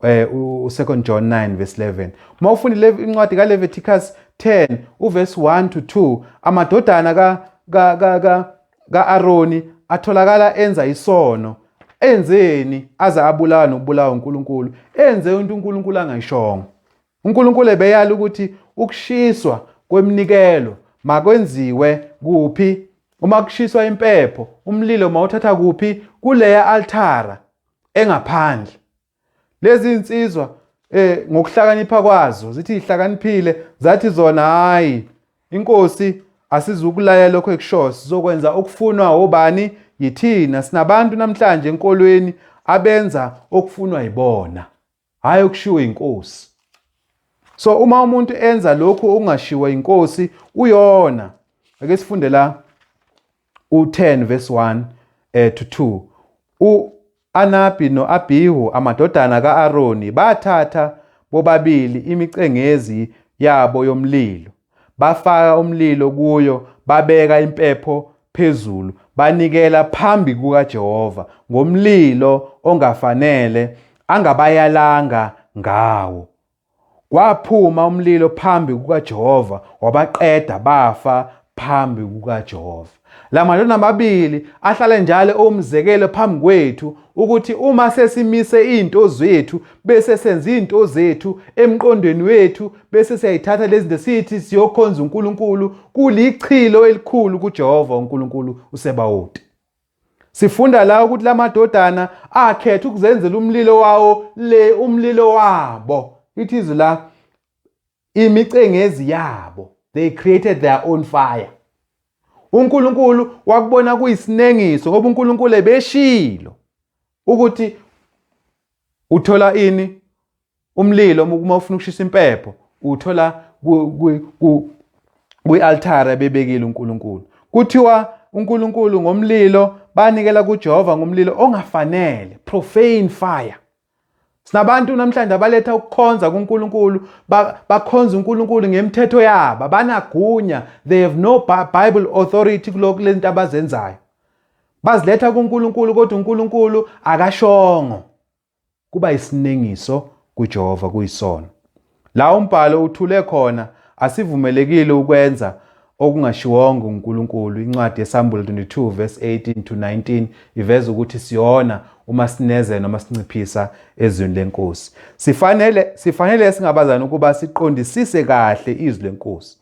u2 John 9 verse 11. Mawufunda incwadi kaLeviticus 10 uverse 1 to 2, amadodana kaAroni atholakala enza isono. Enzeni aza abulawa nokubulawa uNkulunkulu? Enze into uNkulunkulu angayishongo. uNkulunkulu ebeyala ukuthi ukushiswa kweminikelo makwenziwe kuphi? Uma kushiswa impepho, umlilo mawuthatha kuphi? Kuleya altara engaphandle. Lezi insizwa ngokuhlakanipha kwazo zithi ihlakaniphile, zathi zona hayi iNkosi asizukulaya lokho ekusho, sizokwenza okufunwa obani? Yithina. Sinabantu namhlanje enkolweni abenza okufunwa yibona, hayi okushiwo iNkosi. So uma umuntu enza lokho ungashiwa iNkosi uyona. Ake sifunde la u10 verse 1 to 2. Anabi noAbihu amadodana kaAroni bathatha bobabili imicengezi yabo yomlilo, bafaka umlilo kuyo, babeka impepho phezulu, banikela phambi kukaJehova ngomlilo ongafanele angabayalanga ngawo. Kwaphuma umlilo phambi kukaJehova wabaqeda bafa phambi kukaJehova. La madodana amabili ahlale njalo omzekelo phambi kwethu ukuthi uma sesimise into zethu bese senza into zethu emqondweni wethu bese siyayithatha lezi zinto sithi siyokhonza uNkulunkulu, kulichilo elikhulu kuJehova uNkulunkulu uSebawoti. Sifunda la ukuthi la madodana akhetha ukuzenzela umlilo wawo, umlilo wabo. It is la imicengezi yabo. They created their own fire. uNkulunkulu wakubona kuyisinengiso ngoba uNkulunkulu ebeshilo ukuthi uthola ini umlilo uma ufuna ukushisa impepho uthola kwi-altare bebekile uNkulunkulu. Kuthiwa uNkulunkulu ngomlilo banikela kuJehova ngomlilo ongafanele, profane fire. Sinabantu namhlanje abaletha ukukhonza kuNkulunkulu, bakhonza uNkulunkulu ngemithetho yabo, banagunya, they have no Bible authority kuloko lento abazenzayo. Baziletha kuNkulunkulu kodwa uNkulunkulu akashongo. Kuba isinengiso kuJehova kuyisono. La umbhalo uthule khona asivumelekile ukwenza okungashiwonga uNkulunkulu. Incwadi yeSamuel 22 verse 18 to 19 iveza ukuthi siyona uma sineze noma sinciphisa ezweni leNkosi. Sifanele singabazana ukuba siqondisise kahle izwi leNkosi.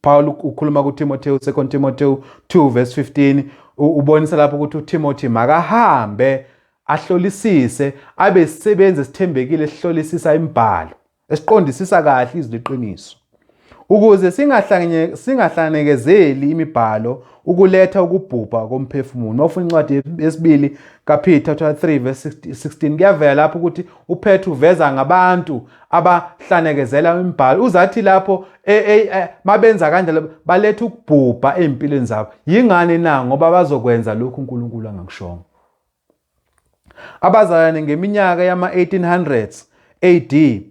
Paul ukhuluma kuTimotheo 2 Timotheo 2 verse 15 ubonisa lapho ukuthi uTimothy makahambe ahlolisise abe sisebenze sithembekile sihlolisisa imibhalo esiqondisisa kahle izwi leqiniso ukuze singahlangekezeli imibhalo ukuletha ukubhubha komphefumulo. Mawufuna incwadi yesibili kaPeter 3 verse 16 kuyavela lapho ukuthi uPetru uveza ngabantu abahlangekezela imibhalo. Uzathi lapho mabenza kanjalo baletha ukubhubha empilweni zabo. Yingane na ngoba bazokwenza lokhu uNkulunkulu angakushongo. Abazalwane ngeminyaka yama-1800s AD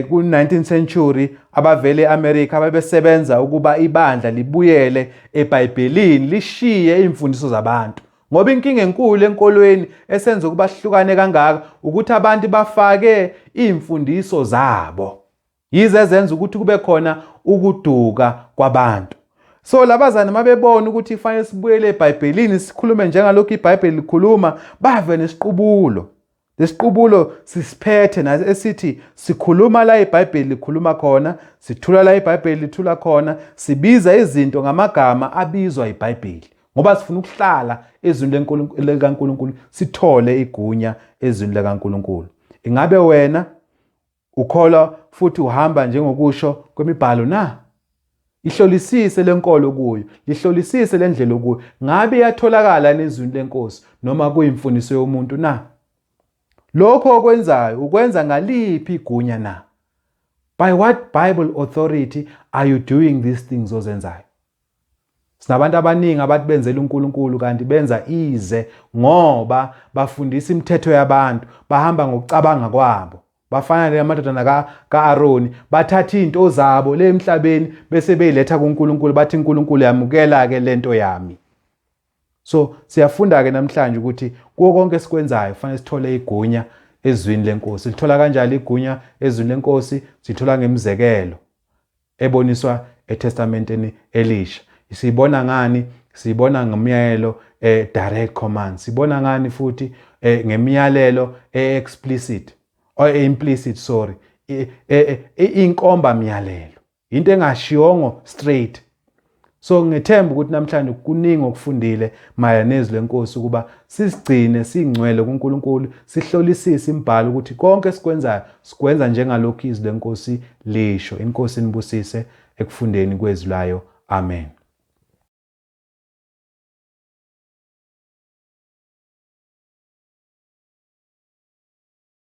ku-19th century abavele eAmerica babesebenza ukuba ibandla libuyele eBhayibhelini lishiye imfundiso zabantu. Ngoba inkinga enkulu enkolweni esenza ukuba sihlukane kangaka ukuthi abantu bafake imfundiso zabo. Yize zenza ukuthi kube khona ukuduka kwabantu. So labazana mabebona ukuthi kufanele sibuyele eBhayibhelini sikhulume njengalokho iBhayibheli likhuluma, bave nesiqubulo. Lesiqubulo sisiphethe na esithi sikhuluma la iBhayibheli likhuluma khona, sithula la iBhayibheli lithula khona, sibiza izinto ngamagama abizwa iBhayibheli. Ngoba sifuna ukuhlala ezweni likaNkulunkulu, sithole igunya ezweni likaNkulunkulu. Ingabe wena ukholwa futhi uhamba njengokusho kwemibhalo na? Ihlolisise lenkolo kuyo, lihlolisise lendlela kuyo. Ngabe iyatholakala ezweni leNkosi noma kuyimfundiso yomuntu na? Lokho okwenzayo ukwenza ngaliphi igunya na? By what Bible authority are you doing these things ozenzayo? Sinabantu abaningi abathi benzela uNkulunkulu kanti benza ize ngoba bafundisa imithetho yabantu, bahamba ngokucabanga kwabo. Bafana namadodana kaAroni, bathatha izinto zabo le emhlabeni bese beyiletha kuNkulunkulu bathi uNkulunkulu yamukela ke lento yami. So siyafunda ke namhlanje ukuthi kuwo konke esikwenzayo kufanele sithole igunya ezweni leNkosi. Lithola kanjalo igunya ezweni leNkosi? Sithola ngemizekelo eboniswa eTestamenteni Elisha. Sibona ngani? Sibona ngemiyalelo direct command. Sibona ngani futhi ngemiyalelo explicit or implicit, sorry, inkomba miyalelo, into engashiyongo straight. So ngithemba ukuthi namhlanje kuningi okufundile maya nezwi leNkosi ukuba sisigcine singcwele kuNkulunkulu, sihlolisise imibhalo ukuthi konke esikwenzayo sikwenza njengalokho izwi leNkosi lisho. INkosi inibusise ekufundeni kwezwi layo. Amen.